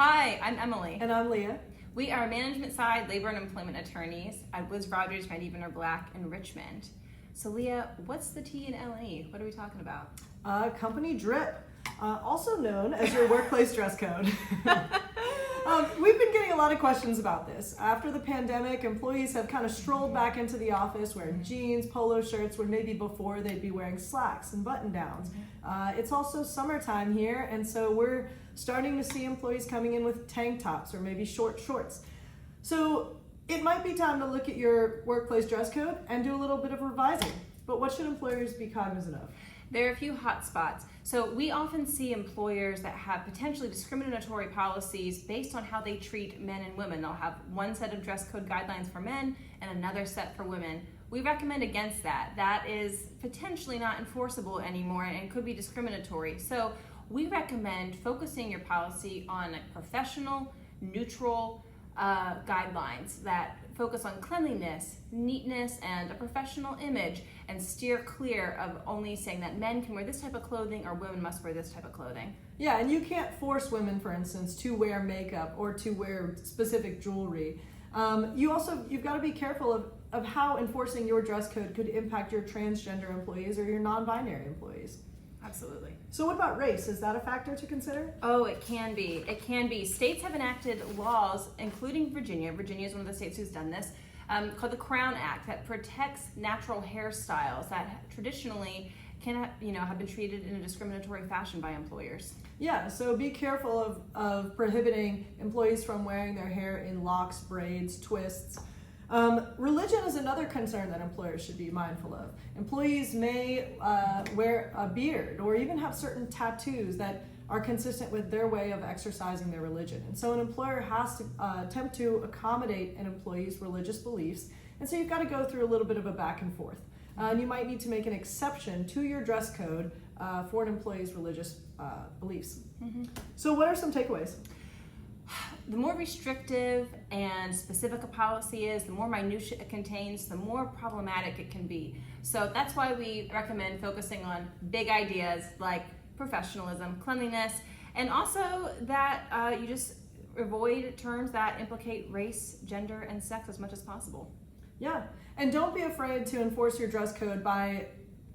Hi, I'm Emily. And I'm Leah. We are management side labor and employment attorneys at Woods Rogers, Van Evener Black in Richmond. So Leah, what's the T in L&E? What are we talking about? Company drip, also known as your workplace dress code. We've been getting a lot of questions about this. After the pandemic, employees have kind of strolled back into the office wearing jeans, polo shirts, when maybe before they'd be wearing slacks and button downs. It's also summertime here, and so we're starting to see employees coming in with tank tops or maybe short shorts. So it might be time to look at your workplace dress code and do a little bit of revising. But what should employers be cognizant of? There are a few hot spots. So we often see employers that have potentially discriminatory policies based on how they treat men and women. They'll have one set of dress code guidelines for men and another set for women. We recommend against that. That is potentially not enforceable anymore and could be discriminatory. So we recommend focusing your policy on professional, neutral guidelines that focus on cleanliness, neatness, and a professional image, and steer clear of only saying that men can wear this type of clothing or women must wear this type of clothing. Yeah, and you can't force women, for instance, to wear makeup or to wear specific jewelry. You've got to be careful of how enforcing your dress code could impact your transgender employees or your non-binary employees. Absolutely. So what about race? Is that a factor to consider? Oh, it can be. It can be. States have enacted laws, including Virginia. Virginia is one of the states who's done this, called the Crown Act, that protects natural hairstyles that traditionally have been treated in a discriminatory fashion by employers. Yeah, so be careful of prohibiting employees from wearing their hair in locks, braids, twists. Religion is another concern that employers should be mindful of. Employees may wear a beard or even have certain tattoos that are consistent with their way of exercising their religion. And so an employer has to attempt to accommodate an employee's religious beliefs. And so you've got to go through a little bit of a back and forth. And you might need to make an exception to your dress code for an employee's religious beliefs. Mm-hmm. So what are some takeaways? The more restrictive and specific a policy is, the more minutia it contains, the more problematic it can be. So that's why we recommend focusing on big ideas like professionalism, cleanliness, and also that you just avoid terms that implicate race, gender, and sex as much as possible. Yeah, and don't be afraid to enforce your dress code by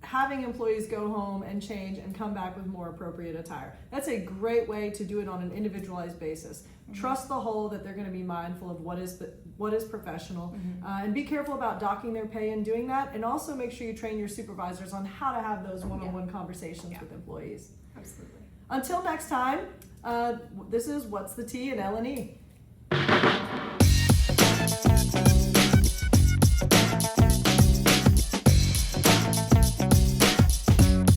having employees go home and change and come back with more appropriate attire. That's a great way to do it on an individualized basis. Mm-hmm. Trust the whole that they're going to be mindful of what is professional, mm-hmm. And be careful about docking their pay in doing that, and also make sure you train your supervisors on how to have those one-on-one conversations with employees. Absolutely. Until next time, this is What's the T in L&E.